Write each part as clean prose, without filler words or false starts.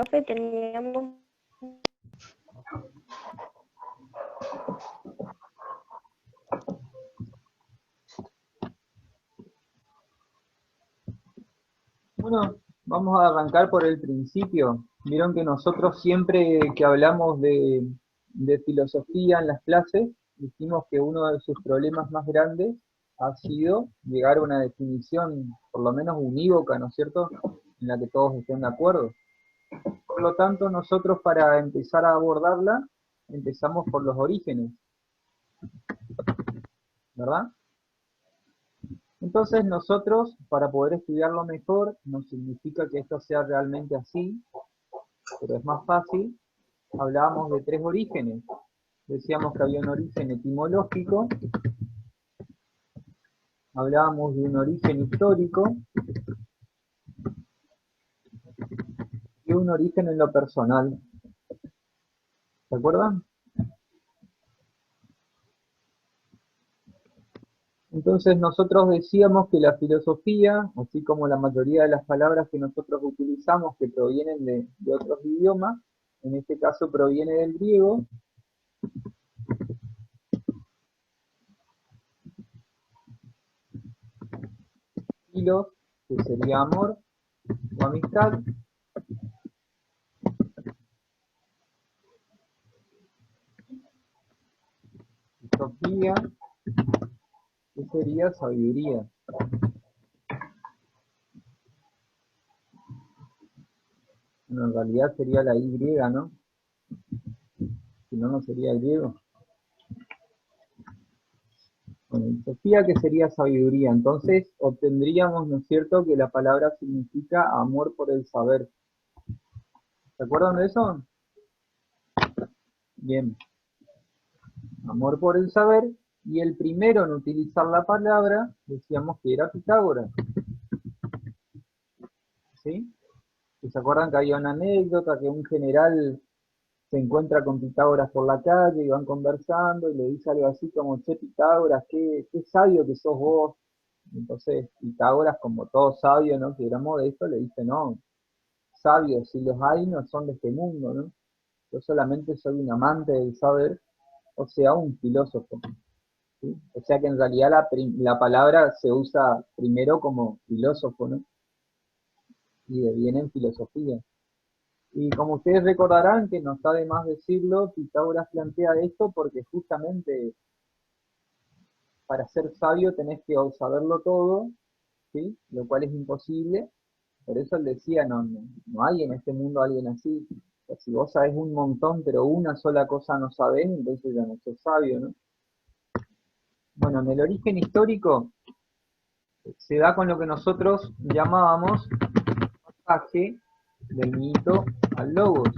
profe, teníamos... Bueno, vamos a arrancar por el principio. Vieron que nosotros siempre que hablamos de filosofía en las clases, dijimos que uno de sus problemas más grandes ha sido llegar a una definición, por lo menos unívoca, ¿no es cierto?, en la que todos estén de acuerdo. Por lo tanto, nosotros para empezar a abordarla, empezamos por los orígenes, ¿verdad? Entonces nosotros, para poder estudiarlo mejor, no significa que esto sea realmente así, pero es más fácil, hablábamos de 3 orígenes. Decíamos que había un origen etimológico, hablábamos de un origen histórico y un origen en lo personal. ¿Se acuerdan? Entonces nosotros decíamos que la filosofía, así como la mayoría de las palabras que nosotros utilizamos que provienen de otros idiomas, en este caso proviene del griego, filos, que sería amor o amistad, sofía, que sería sabiduría. Bueno, en realidad sería la Y, ¿no? Si no, no sería griego. Bueno, y sofía, que sería sabiduría. Entonces obtendríamos, ¿no es cierto?, que la palabra significa amor por el saber. ¿Se acuerdan de eso? Bien. Amor por el saber. Y el primero en utilizar la palabra, decíamos que era Pitágoras. ¿Sí? ¿Y se acuerdan que había una anécdota que un general se encuentra con Pitágoras por la calle y van conversando y le dice algo así como, che, Pitágoras, qué sabio que sos vos? Entonces Pitágoras, como todo sabio, ¿no?, que era modesto, le dice, no, sabios, si los hay, no son de este mundo, ¿no? Yo solamente soy un amante del saber, o sea, un filósofo, ¿sí? O sea que en realidad la palabra se usa primero como filósofo, ¿no? Y viene en filosofía. Y como ustedes recordarán, que no está de más decirlo, Pitágoras plantea esto porque justamente para ser sabio tenés que saberlo todo, ¿sí?, lo cual es imposible. Por eso él decía, no hay en este mundo alguien así. O sea, si vos sabés un montón, pero una sola cosa no sabés, entonces ya no sos sabio, ¿no? Bueno, en el origen histórico se da con lo que nosotros llamábamos pasaje del mito al logos.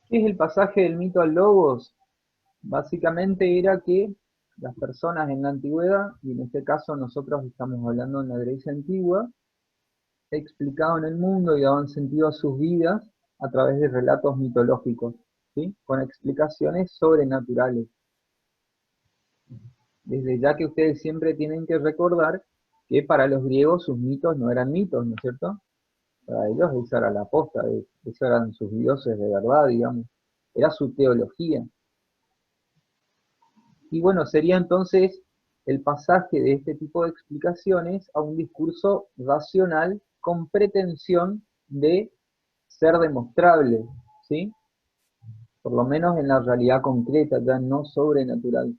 ¿Qué es el pasaje del mito al logos? Básicamente era que las personas en la antigüedad, y en este caso nosotros estamos hablando en la Grecia antigua, explicaban el mundo y daban sentido a sus vidas a través de relatos mitológicos, ¿sí?, con explicaciones sobrenaturales. Desde ya que ustedes siempre tienen que recordar que para los griegos sus mitos no eran mitos, ¿no es cierto? Para ellos esa era la posta, esos eran sus dioses de verdad, digamos. Era su teología. Y bueno, sería entonces el pasaje de este tipo de explicaciones a un discurso racional con pretensión de ser demostrable, ¿sí? Por lo menos en la realidad concreta, ya no sobrenatural.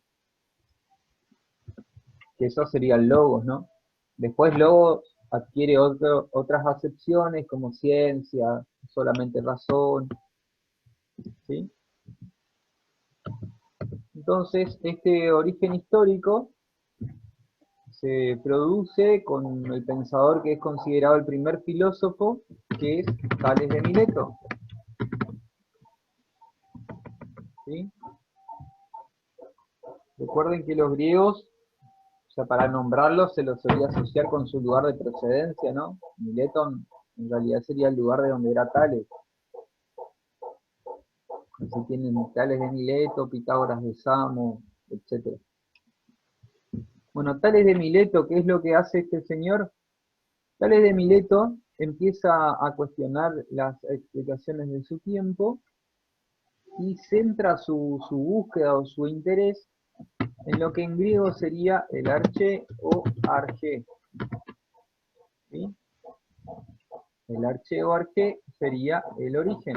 Que eso sería el logos, ¿no? Después logos adquiere otras acepciones como ciencia, solamente razón, ¿sí? Entonces, este origen histórico se produce con el pensador que es considerado el primer filósofo, que es Tales de Mileto, ¿sí? Recuerden que los griegos, o sea, para nombrarlos se los solía asociar con su lugar de procedencia, ¿no? Mileto en realidad sería el lugar de donde era Tales. Así tienen Tales de Mileto, Pitágoras de Samos, etc. Bueno, Tales de Mileto, ¿qué es lo que hace este señor? Tales de Mileto empieza a cuestionar las explicaciones de su tiempo y centra su búsqueda o su interés en lo que en griego sería el arché o arjé. ¿Sí? El arché o arjé sería el origen.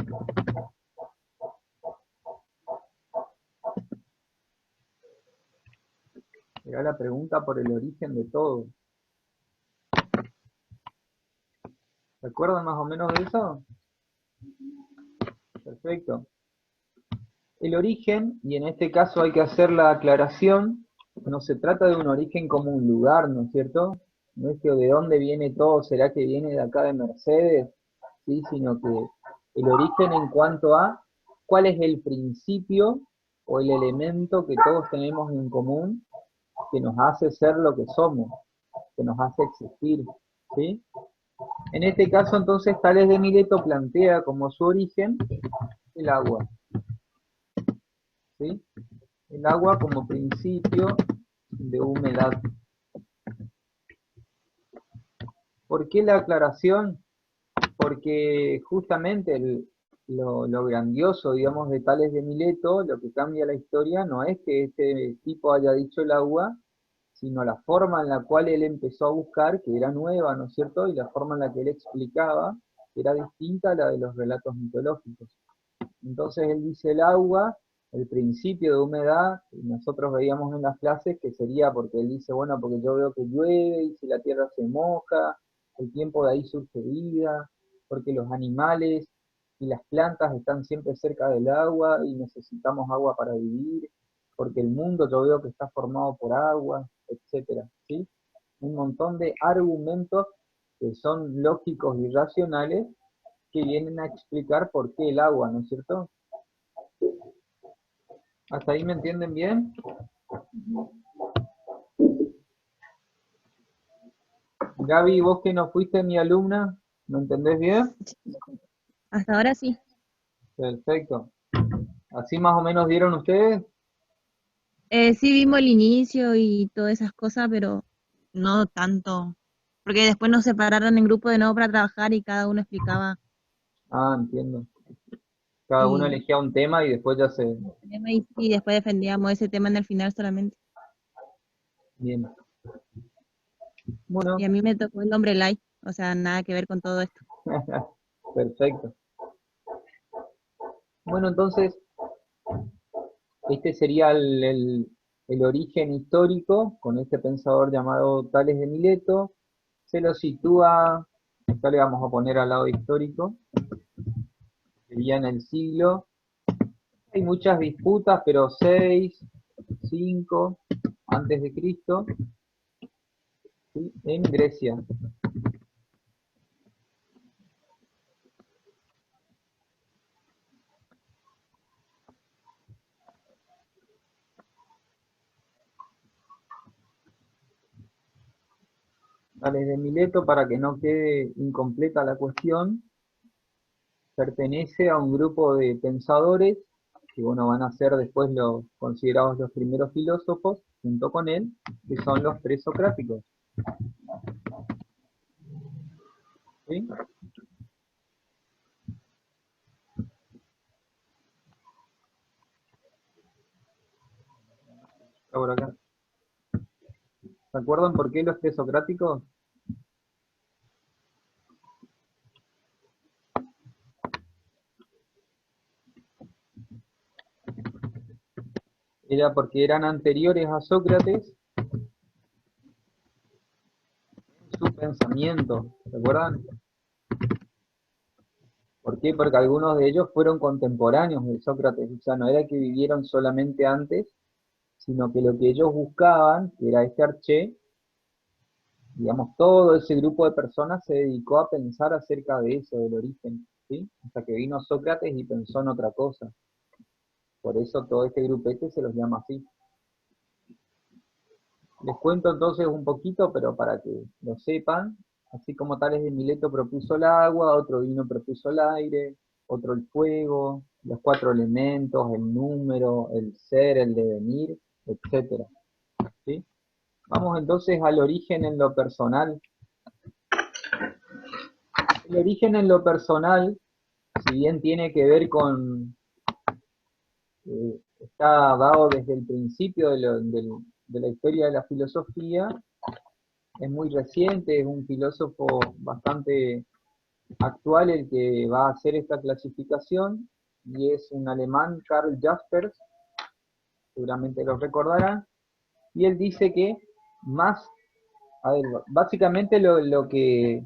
Era la pregunta por el origen de todo. ¿Se acuerdan más o menos de eso? Perfecto. El origen, y en este caso hay que hacer la aclaración, no se trata de un origen como un lugar, ¿no es cierto? No es que de dónde viene todo, será que viene de acá de Mercedes, ¿sí? Sino que el origen en cuanto a cuál es el principio o el elemento que todos tenemos en común que nos hace ser lo que somos, que nos hace existir, ¿sí? En este caso entonces Tales de Mileto plantea como su origen el agua, ¿sí? El agua como principio de humedad. ¿Por qué la aclaración? Porque justamente lo grandioso, digamos, de Tales de Mileto, lo que cambia la historia no es que este tipo haya dicho el agua, sino la forma en la cual él empezó a buscar, que era nueva, ¿no es cierto? Y la forma en la que él explicaba, que era distinta a la de los relatos mitológicos. Entonces él dice el agua, el principio de humedad, y nosotros veíamos en las clases que sería porque él dice, bueno, porque yo veo que llueve y si la tierra se moja, el tiempo de ahí surge vida, porque los animales y las plantas están siempre cerca del agua y necesitamos agua para vivir, porque el mundo yo veo que está formado por agua, etcétera, ¿sí? Un montón de argumentos que son lógicos y racionales que vienen a explicar por qué el agua, ¿no es cierto? ¿Hasta ahí me entienden bien? Gaby, vos que no fuiste mi alumna, ¿me entendés bien? Hasta ahora sí. Perfecto. ¿Así más o menos dieron ustedes? Sí vimos el inicio y todas esas cosas, pero no tanto. Porque después nos separaron en grupo de nuevo para trabajar y cada uno explicaba. Ah, entiendo. Cada uno Y, elegía un tema y después ya se... y después defendíamos ese tema en el final solamente. Bien. Y Bueno, a mí me tocó el nombre Light, o sea, nada que ver con todo esto. perfecto. Bueno, entonces, este sería el origen histórico con este pensador llamado Tales de Mileto. Se lo sitúa, acá le vamos a poner al lado histórico, sería en el siglo. Hay muchas disputas, pero 6, 5 antes de Cristo, ¿sí? En Grecia. Tales de Mileto, para que no quede incompleta la cuestión, pertenece a un grupo de pensadores que bueno, van a ser después los considerados los primeros filósofos, junto con él, que son los presocráticos. ¿Sí? Está por acá. ¿Se acuerdan por qué los presocráticos? Era porque eran anteriores a Sócrates en su pensamiento. ¿Se acuerdan? ¿Por qué? Porque algunos de ellos fueron contemporáneos de Sócrates, o sea, no era que vivieron solamente antes, sino que lo que ellos buscaban, que era este arché, digamos, todo ese grupo de personas se dedicó a pensar acerca de eso, del origen, ¿sí? Hasta que vino Sócrates y pensó en otra cosa. Por eso todo este grupete se los llama así. Les cuento entonces un poquito, pero para que lo sepan, así como Tales de Mileto propuso el agua, otro vino propuso el aire, otro el fuego, los cuatro elementos, el número, el ser, el devenir, etcétera, ¿sí? Vamos entonces al origen en lo personal. El origen en lo personal, si bien tiene que ver con, está dado desde el principio de la historia de la filosofía, es muy reciente, es un filósofo bastante actual el que va a hacer esta clasificación, y es un alemán, Karl Jaspers, seguramente lo recordarán, y él dice que más, a ver, básicamente lo que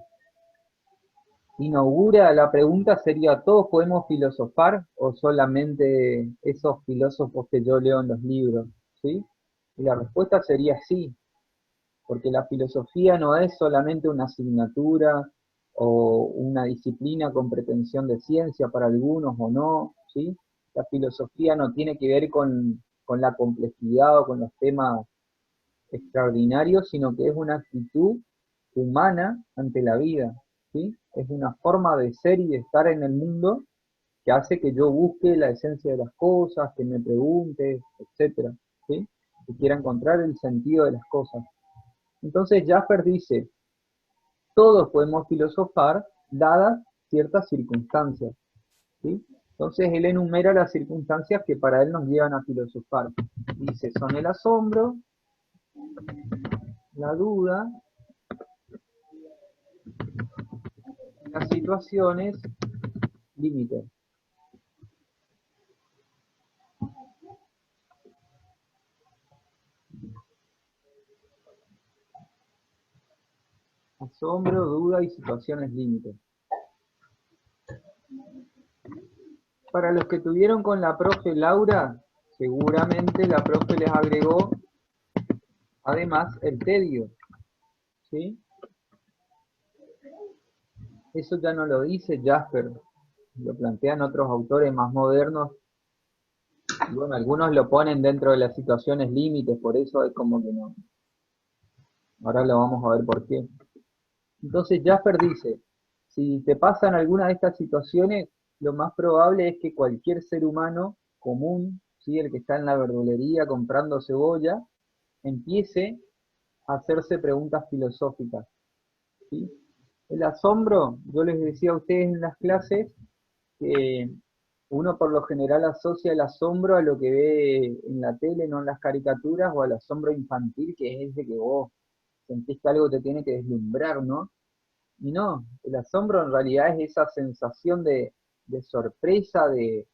inaugura la pregunta sería: ¿todos podemos filosofar o solamente esos filósofos que yo leo en los libros? ¿Sí? Y la respuesta sería sí, porque la filosofía no es solamente una asignatura o una disciplina con pretensión de ciencia para algunos o no, ¿sí? La filosofía no tiene que ver con la complejidad o con los temas extraordinarios, sino que es una actitud humana ante la vida, ¿sí? Es una forma de ser y de estar en el mundo que hace que yo busque la esencia de las cosas, que me pregunte, etcétera, ¿sí? Que quiera encontrar el sentido de las cosas. Entonces Jasper dice: todos podemos filosofar dadas ciertas circunstancias, ¿sí? Entonces él enumera las circunstancias que para él nos llevan a filosofar. Dice: son el asombro, la duda, las situaciones límite. Asombro, duda y situaciones límite. Para los que tuvieron con la profe Laura, seguramente la profe les agregó además el tedio, ¿sí? Eso ya no lo dice Jasper, lo plantean otros autores más modernos, y bueno, algunos lo ponen dentro de las situaciones límites, por eso es como que no. Ahora lo vamos a ver por qué. Entonces Jasper dice: si te pasan alguna de estas situaciones, lo más probable es que cualquier ser humano común, ¿sí? El que está en la verdulería comprando cebolla, empiece a hacerse preguntas filosóficas, ¿sí? El asombro, yo les decía a ustedes en las clases que uno por lo general asocia el asombro a lo que ve en la tele, no en las caricaturas, o al asombro infantil, que es ese que vos sentís que algo te tiene que deslumbrar, ¿no? Y no, el asombro en realidad es esa sensación de sorpresa, de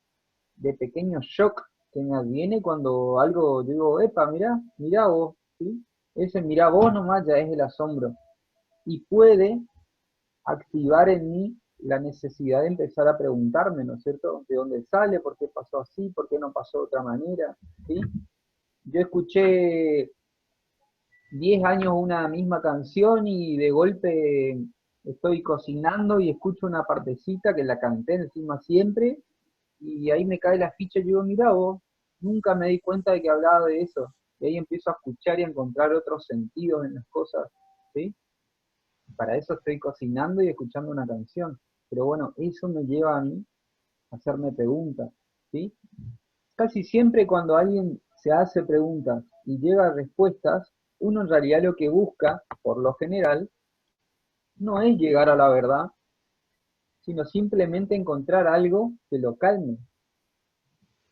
pequeño shock que me viene cuando algo, digo: epa, mirá vos, ¿sí? Ese mirá vos nomás ya es el asombro. Y puede activar en mí la necesidad de empezar a preguntarme, ¿no es cierto? ¿De dónde sale? ¿Por qué pasó así? ¿Por qué no pasó de otra manera? ¿Sí? Yo escuché 10 años una misma canción y de golpe estoy cocinando y escucho una partecita que la canté encima siempre, y ahí me cae la ficha y digo: mirá vos, nunca me di cuenta de que hablaba de eso. Y ahí empiezo a escuchar y a encontrar otros sentidos en las cosas, ¿sí? Para eso estoy cocinando y escuchando una canción. Pero bueno, eso me lleva a mí a hacerme preguntas, ¿sí? Casi siempre cuando alguien se hace preguntas y lleva respuestas, uno en realidad lo que busca, por lo general, no es llegar a la verdad, sino simplemente encontrar algo que lo calme,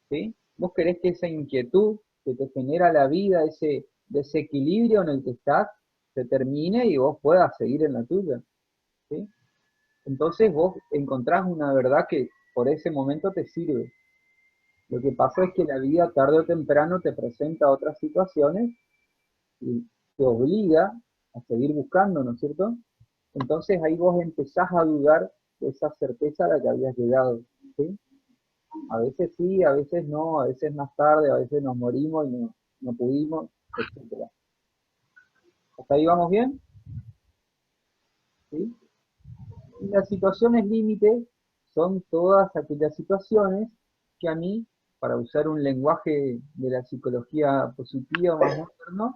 ¿sí? Vos querés que esa inquietud que te genera la vida, ese desequilibrio en el que estás, se termine y vos puedas seguir en la tuya, ¿sí? Entonces vos encontrás una verdad que por ese momento te sirve. Lo que pasa es que la vida tarde o temprano te presenta otras situaciones y te obliga a seguir buscando, ¿no es cierto? Entonces ahí vos empezás a dudar de esa certeza a la que habías llegado, ¿sí? A veces sí, a veces no, a veces más tarde, a veces nos morimos y no pudimos, etc. ¿Hasta ahí vamos bien? ¿Sí? Y las situaciones límite son todas aquellas situaciones que a mí, para usar un lenguaje de la psicología positiva más moderno,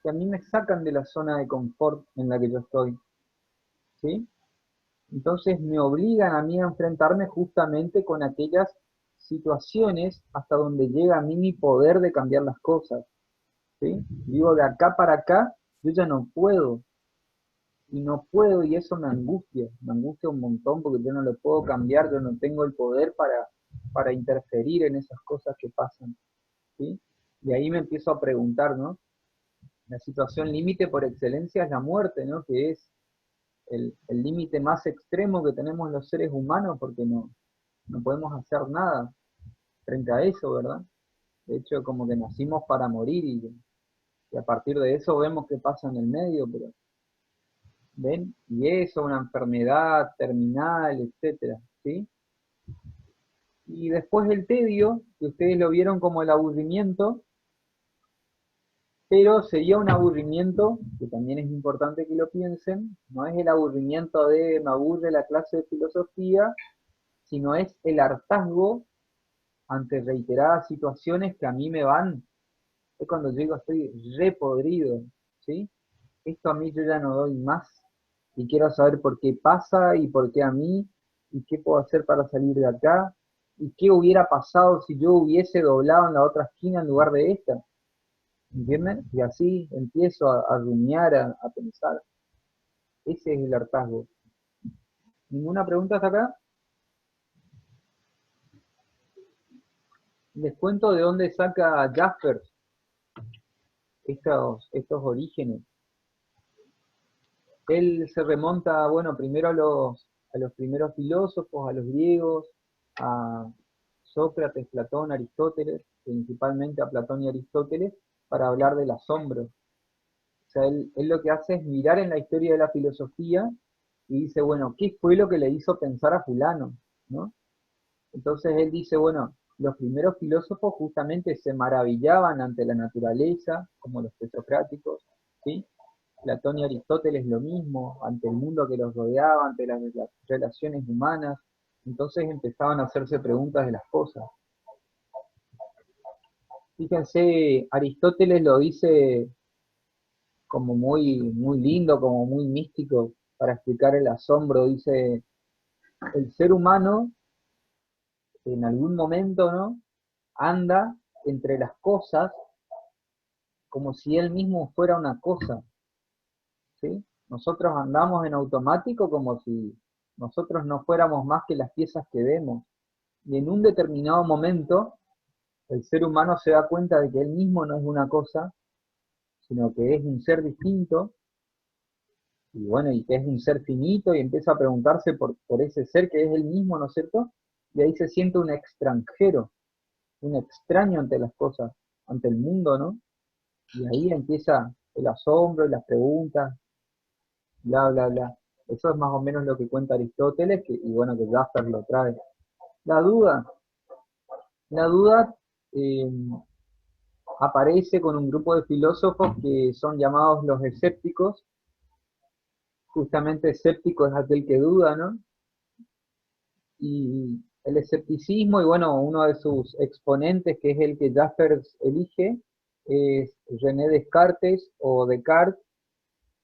que a mí me sacan de la zona de confort en la que yo estoy, ¿sí? Entonces me obligan a mí a enfrentarme justamente con aquellas situaciones hasta donde llega a mí mi poder de cambiar las cosas, ¿sí? Digo, de acá para acá yo ya no puedo, y no puedo, y eso me angustia un montón porque yo no lo puedo cambiar, yo no tengo el poder para interferir en esas cosas que pasan, ¿sí? Y ahí me empiezo a preguntar, ¿no? La situación límite por excelencia es la muerte, ¿no? Que es el límite más extremo que tenemos los seres humanos porque no podemos hacer nada frente a eso, ¿verdad? De hecho, como que nacimos para morir y a partir de eso vemos qué pasa en el medio, pero ¿ven? Y eso, una enfermedad terminal, etcétera, ¿sí? Y después el tedio, que ustedes lo vieron como el aburrimiento, pero sería un aburrimiento, que también es importante que lo piensen, no es el aburrimiento de me aburre la clase de filosofía, sino es el hartazgo ante reiteradas situaciones que a mí me van, es cuando yo digo estoy repodrido, ¿sí? Esto a mí yo ya no doy más y quiero saber por qué pasa y por qué a mí y qué puedo hacer para salir de acá y qué hubiera pasado si yo hubiese doblado en la otra esquina en lugar de esta, ¿entienden? Y así empiezo a rumiar, a pensar. Ese es el hartazgo. ¿Ninguna pregunta hasta acá? Les cuento de dónde saca Jaspers estos orígenes. Él se remonta, bueno, primero a los primeros filósofos, a los griegos, a Sócrates, Platón, Aristóteles, principalmente a Platón y Aristóteles, para hablar del asombro. O sea, él lo que hace es mirar en la historia de la filosofía y dice, bueno, ¿qué fue lo que le hizo pensar a fulano? ¿No? Entonces él dice, bueno, los primeros filósofos justamente se maravillaban ante la naturaleza, como los presocráticos, ¿sí? Platón y Aristóteles lo mismo, ante el mundo que los rodeaba, ante las relaciones humanas. Entonces empezaban a hacerse preguntas de las cosas. Fíjense, Aristóteles lo dice como muy, muy lindo, como muy místico, para explicar el asombro. Dice, el ser humano en algún momento, ¿no? Anda entre las cosas como si él mismo fuera una cosa, ¿sí? Nosotros andamos en automático como si nosotros no fuéramos más que las piezas que vemos. Y en un determinado momento, el ser humano se da cuenta de que él mismo no es una cosa, sino que es un ser distinto, y bueno, y que es un ser finito, y empieza a preguntarse por ese ser que es él mismo, ¿no es cierto? Y ahí se siente un extranjero, un extraño ante las cosas, ante el mundo, ¿no? Y ahí empieza el asombro y las preguntas, bla, bla, bla. Eso es más o menos lo que cuenta Aristóteles, y bueno, que Jasper lo trae. La duda, la duda eh, aparece con un grupo de filósofos que son llamados los escépticos. Justamente escéptico es aquel que duda, ¿no? Y el escepticismo, y bueno, uno de sus exponentes, que es el que Jaspers elige, es René Descartes o Descartes,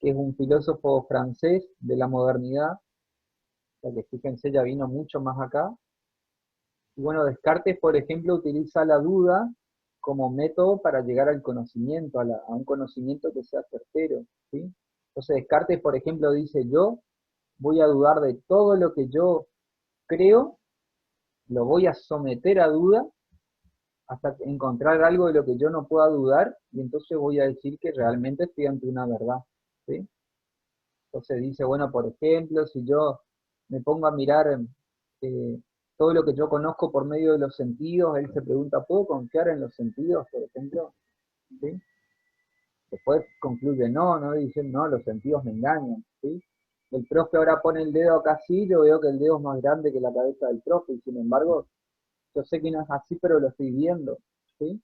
que es un filósofo francés de la modernidad, ya que fíjense, ya vino mucho más acá. Y bueno, Descartes, por ejemplo, utiliza la duda como método para llegar al conocimiento, a un conocimiento que sea certero, ¿sí? Entonces Descartes, por ejemplo, dice, yo voy a dudar de todo lo que yo creo, lo voy a someter a duda hasta encontrar algo de lo que yo no pueda dudar y entonces voy a decir que realmente estoy ante una verdad, ¿sí? Entonces dice, bueno, por ejemplo, si yo me pongo a mirar eh, todo lo que yo conozco por medio de los sentidos, él se pregunta, ¿puedo confiar en los sentidos, por ejemplo? ¿Sí? Después concluye, no, no, dicen, no, los sentidos me engañan, ¿sí? El profe ahora pone el dedo acá así, yo veo que el dedo es más grande que la cabeza del profe, y sin embargo, yo sé que no es así, pero lo estoy viendo, ¿sí?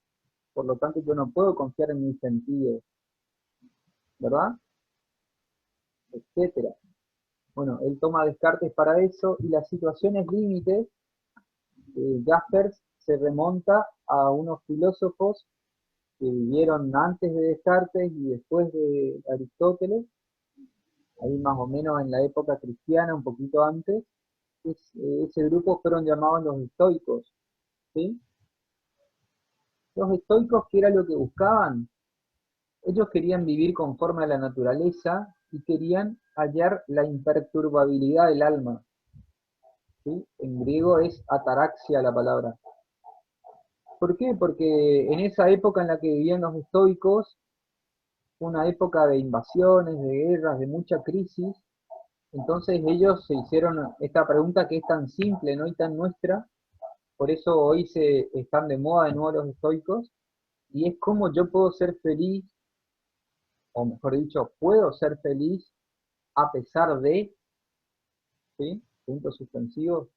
Por lo tanto, yo no puedo confiar en mis sentidos, ¿verdad? Etcétera. Bueno, él toma Descartes para eso, y las situaciones límites, Jaspers se remonta a unos filósofos que vivieron antes de Descartes y después de Aristóteles, ahí más o menos en la época cristiana, un poquito antes. Ese grupo fueron llamados los estoicos, ¿sí? Los estoicos, ¿qué era lo que buscaban? Ellos querían vivir conforme a la naturaleza y querían hallar la imperturbabilidad del alma. ¿Sí? En griego es ataraxia la palabra. ¿Por qué? Porque en esa época en la que vivían los estoicos, una época de invasiones, de guerras, de mucha crisis, entonces ellos se hicieron esta pregunta que es tan simple, ¿no? Y tan nuestra, por eso hoy se están de moda de nuevo los estoicos, y es cómo yo puedo ser feliz, o mejor dicho, puedo ser feliz a pesar de, ¿sí? Puntos suspensivos,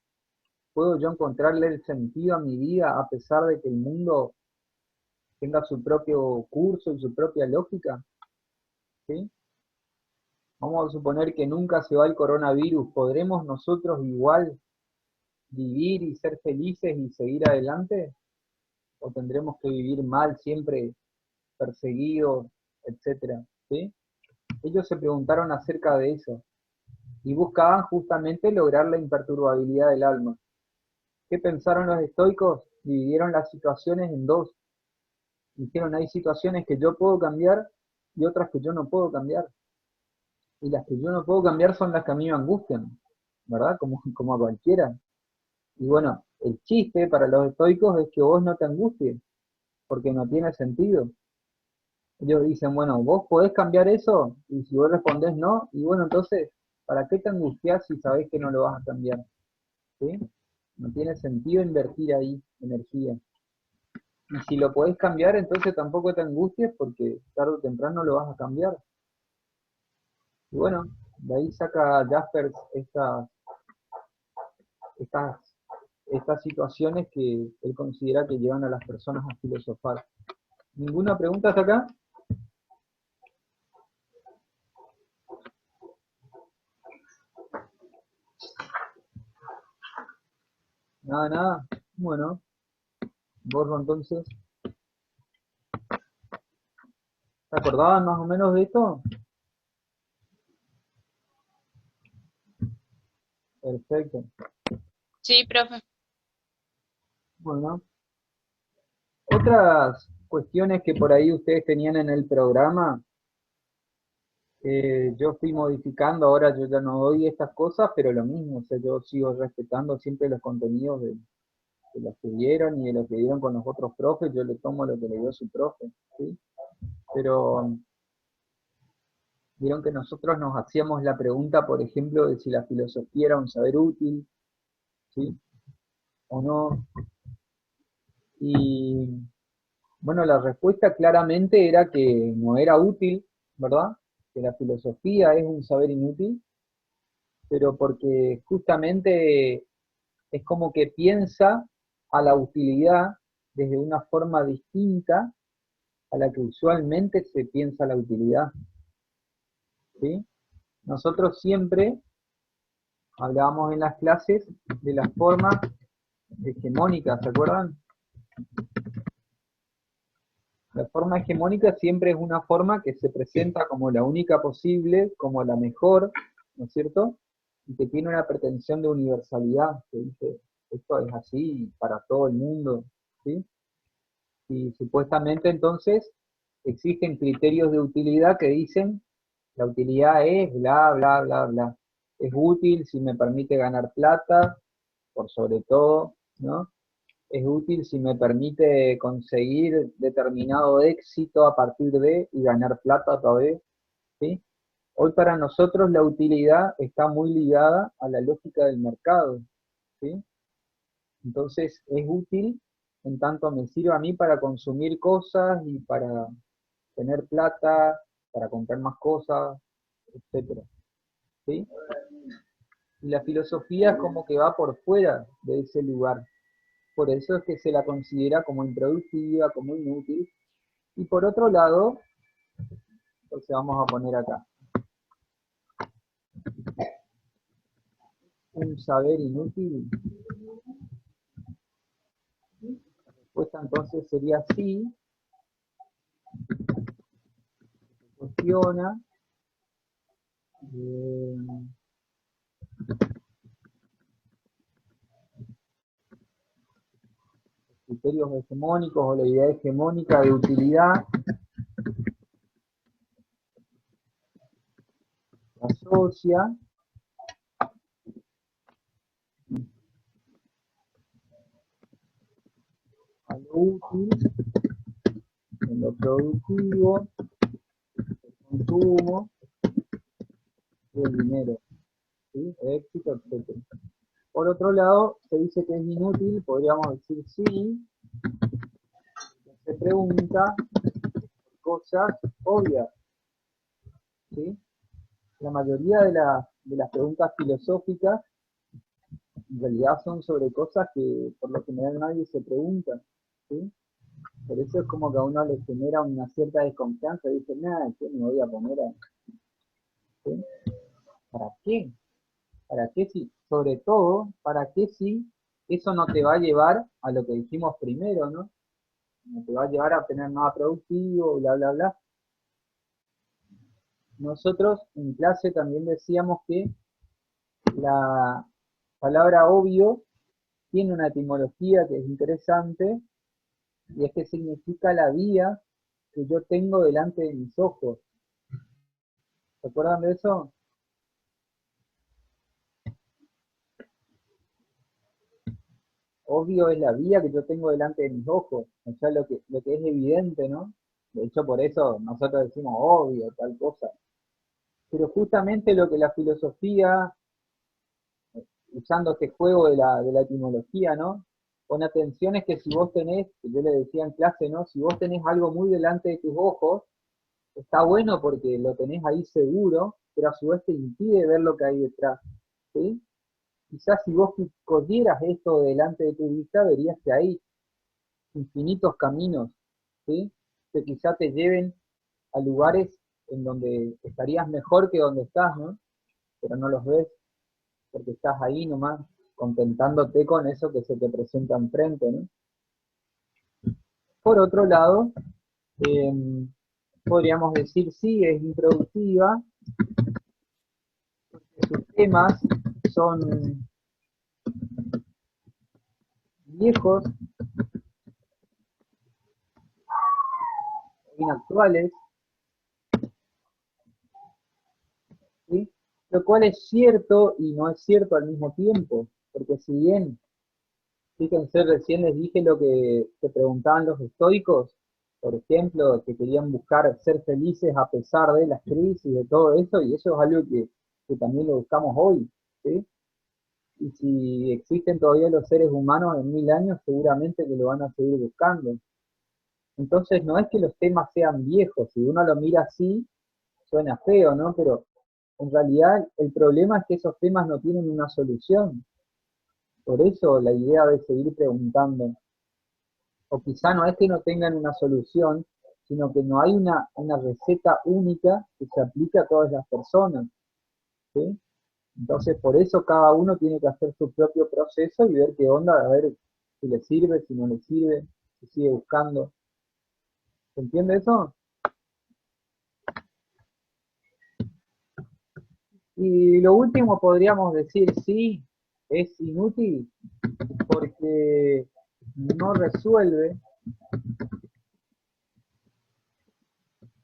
puedo yo encontrarle el sentido a mi vida a pesar de que el mundo tenga su propio curso y su propia lógica, ¿sí? Vamos a suponer que nunca se va el coronavirus, ¿podremos nosotros igual vivir y ser felices y seguir adelante? ¿O tendremos que vivir mal siempre, perseguidos, etcétera? ¿Sí? Ellos se preguntaron acerca de eso y buscaban justamente lograr la imperturbabilidad del alma. ¿Qué pensaron los estoicos? Dividieron las situaciones en dos. Dijeron, hay situaciones que yo puedo cambiar y otras que yo no puedo cambiar. Y las que yo no puedo cambiar son las que a mí me angustian, ¿verdad? Como a cualquiera. Y bueno, el chiste para los estoicos es que vos no te angusties, porque no tiene sentido. Ellos dicen, bueno, vos podés cambiar eso, y si vos respondés no, y bueno, entonces, ¿para qué te angustias si sabés que no lo vas a cambiar? ¿Sí? No tiene sentido invertir ahí energía. Y si lo podés cambiar, entonces tampoco te angusties porque tarde o temprano lo vas a cambiar. Y bueno, de ahí saca Jaspers estas, estas situaciones que él considera que llevan a las personas a filosofar. ¿Ninguna pregunta hasta acá? Nada, nada. Bueno, borro entonces. ¿Se acordaban más o menos de esto? Perfecto. Sí, profe. Bueno, otras cuestiones que por ahí ustedes tenían en el programa, yo fui modificando, ahora yo ya no doy estas cosas, pero lo mismo, o sea, yo sigo respetando siempre los contenidos de los que dieron y de los que dieron con los otros profes, yo le tomo lo que le dio su profe, ¿sí? Pero vieron que nosotros nos hacíamos la pregunta, por ejemplo, de si la filosofía era un saber útil, ¿sí? O no. Y bueno, la respuesta claramente era que no era útil, ¿verdad? Que la filosofía es un saber inútil, pero porque justamente es como que piensa a la utilidad desde una forma distinta a la que usualmente se piensa la utilidad, ¿sí? Nosotros siempre hablábamos en las clases de las formas hegemónicas, ¿se acuerdan? La forma hegemónica siempre es una forma que se presenta como la única posible, como la mejor, ¿no es cierto? Y que tiene una pretensión de universalidad, que dice, esto es así para todo el mundo, ¿sí? Y supuestamente entonces existen criterios de utilidad que dicen, la utilidad es bla, bla, bla, bla. Es útil si me permite ganar plata, por sobre todo, ¿no? Es útil si me permite conseguir determinado éxito a partir de y ganar plata otra vez, ¿sí? Hoy para nosotros la utilidad está muy ligada a la lógica del mercado, ¿sí? Entonces es útil en tanto me sirve a mí para consumir cosas y para tener plata, para comprar más cosas, etcétera, ¿sí? Y la filosofía como que va por fuera de ese lugar. Por eso es que se la considera como improductiva, como inútil. Y por otro lado, entonces vamos a poner acá, un saber inútil. La respuesta entonces sería sí, se cuestiona, eh, criterios hegemónicos o la idea hegemónica de utilidad asocia a lo útil en lo productivo, el consumo y el dinero, ¿sí? Éxito, etc. Por otro lado, se dice que es inútil, podríamos decir sí, se pregunta cosas obvias, ¿sí? La mayoría de las preguntas filosóficas en realidad son sobre cosas que por lo general nadie se pregunta, ¿sí? Por eso es como que a uno le genera una cierta desconfianza y dice, nada, ¿qué me voy a poner a...? ¿Sí? ¿Para qué? ¿Para qué si? Sobre todo, ¿para qué si eso no te va a llevar a lo que dijimos primero, ¿no? No te va a llevar a obtener nada productivo, bla, bla, bla. Nosotros en clase también decíamos que la palabra obvio tiene una etimología que es interesante, y es que significa la vía que yo tengo delante de mis ojos. ¿Se acuerdan de eso? Obvio es la vía que yo tengo delante de mis ojos, o sea, lo que es evidente, ¿no? De hecho, por eso nosotros decimos obvio, tal cosa. Pero justamente lo que la filosofía, usando este juego de la etimología, ¿no? Pon atención es que si vos tenés, que yo le decía en clase, ¿no? Si vos tenés algo muy delante de tus ojos, está bueno porque lo tenés ahí seguro, pero a su vez te impide ver lo que hay detrás, ¿sí? Quizás si vos cogieras esto delante de tu vista, verías que hay infinitos caminos, ¿sí? Que quizás te lleven a lugares en donde estarías mejor que donde estás, ¿no? Pero no los ves porque estás ahí nomás, contentándote con eso que se te presenta enfrente, ¿no? Por otro lado, podríamos decir sí, es improductiva, sus temas son viejos, inactuales, ¿sí? Lo cual es cierto y no es cierto al mismo tiempo, porque si bien, fíjense, recién les dije lo que se preguntaban los estoicos, por ejemplo, que querían buscar ser felices a pesar de las crisis, de todo eso, y eso es algo que también lo buscamos hoy, ¿sí? Y si existen todavía los seres humanos en 1000 años, seguramente que lo van a seguir buscando. Entonces no es que los temas sean viejos, si uno lo mira así, suena feo, ¿no? Pero en realidad el problema es que esos temas no tienen una solución. Por eso la idea de seguir preguntando. O quizá no es que no tengan una solución, sino que no hay una receta única que se aplique a todas las personas, ¿sí? Entonces por eso cada uno tiene que hacer su propio proceso y ver qué onda, a ver si le sirve, si no le sirve, si sigue buscando. ¿Se entiende eso? Y lo último podríamos decir, sí, es inútil porque no resuelve,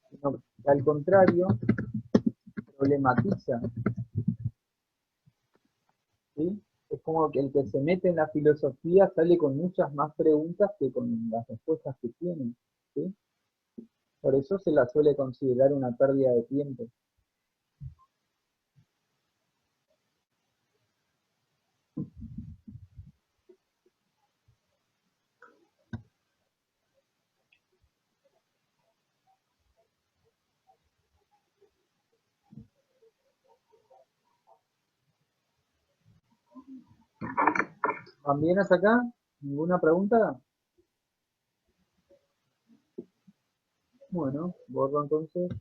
sino que al contrario, problematiza, ¿sí? Es como que el que se mete en la filosofía sale con muchas más preguntas que con las respuestas que tiene, ¿sí? Por eso se la suele considerar una pérdida de tiempo. ¿Van bien hasta acá? ¿Ninguna pregunta? Bueno, borro entonces.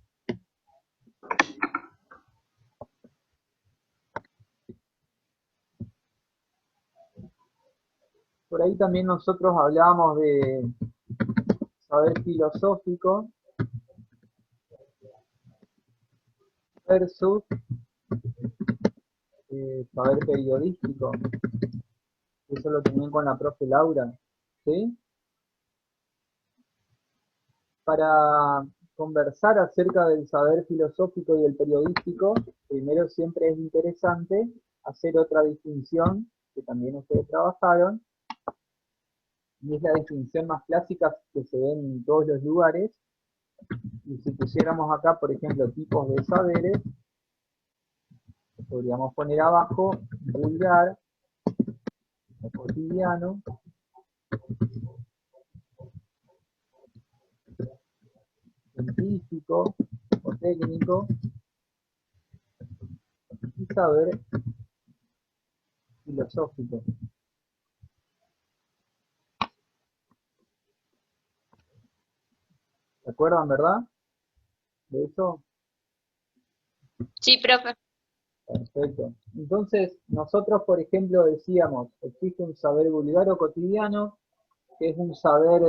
Por ahí también nosotros hablábamos de saber filosófico versus saber periodístico. Eso lo tenían con la profe Laura, ¿sí? Para conversar acerca del saber filosófico y del periodístico, primero siempre es interesante hacer otra distinción, que también ustedes trabajaron, y es la distinción más clásica que se ve en todos los lugares. Y si pusiéramos acá, por ejemplo, tipos de saberes, podríamos poner abajo vulgar o cotidiano, científico o técnico, y saber filosófico. ¿Se acuerdan, verdad? De eso. Sí, profe. Perfecto. Entonces, nosotros, por ejemplo, decíamos, existe un saber vulgar o cotidiano, que es un saber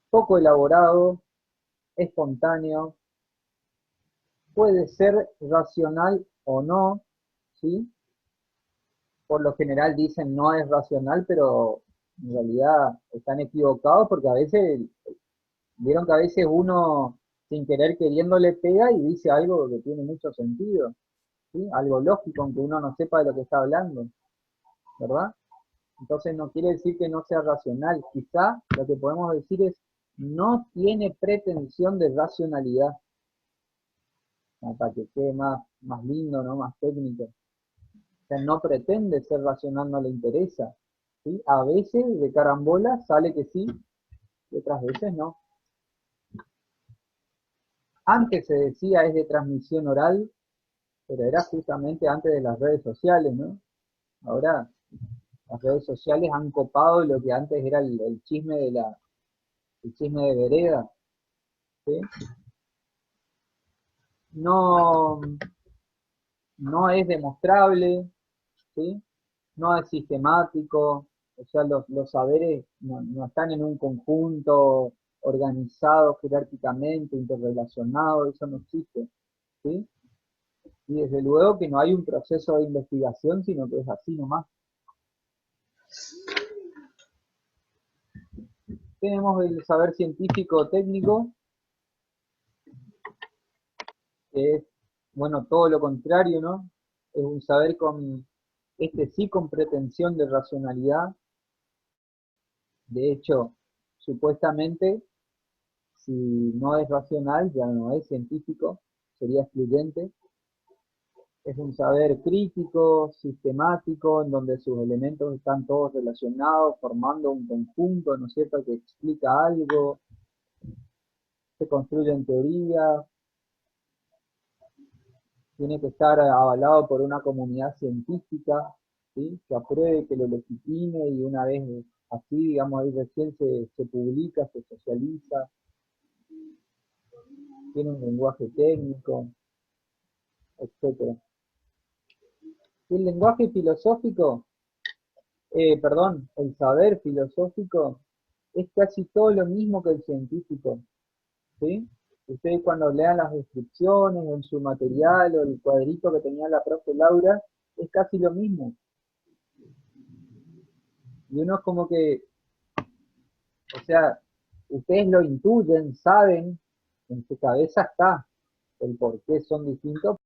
poco elaborado, espontáneo, puede ser racional o no, ¿sí? Por lo general dicen no es racional, pero en realidad están equivocados porque a veces, vieron que a veces uno sin querer queriendo le pega y dice algo que tiene mucho sentido, ¿sí? Algo lógico, aunque uno no sepa de lo que está hablando, ¿verdad? Entonces no quiere decir que no sea racional, quizá lo que podemos decir es no tiene pretensión de racionalidad, para que quede más lindo, ¿no? Más técnico. O sea, no pretende ser racional, no le interesa, ¿sí? A veces de carambola sale que sí, y otras veces no. Antes se decía es de transmisión oral, pero era justamente antes de las redes sociales, ¿no? Ahora las redes sociales han copado lo que antes era el chisme el chisme de vereda, ¿sí? No, no es demostrable, ¿sí? No es sistemático, o sea, los saberes no están en un conjunto organizado jerárquicamente, interrelacionado, eso no existe, ¿sí? Y desde luego que no hay un proceso de investigación, sino que es así nomás. Tenemos el saber científico técnico, que es, bueno, todo lo contrario, ¿no? Es un saber sí, con pretensión de racionalidad. De hecho, supuestamente, si no es racional, ya no es científico, sería excluyente. Es un saber crítico, sistemático, en donde sus elementos están todos relacionados, formando un conjunto, ¿no es cierto?, que explica algo, se construye en teoría, tiene que estar avalado por una comunidad científica, ¿sí?, que apruebe, que lo legitime, y una vez así, digamos, ahí recién se publica, se socializa, tiene un lenguaje técnico, etcétera. El lenguaje filosófico, perdón, el saber filosófico es casi todo lo mismo que el científico, ¿sí? Ustedes cuando lean las descripciones en su material o el cuadrito que tenía la profe Laura, es casi lo mismo. Y uno es como que, o sea, ustedes lo intuyen, saben, en su cabeza está el por qué son distintos,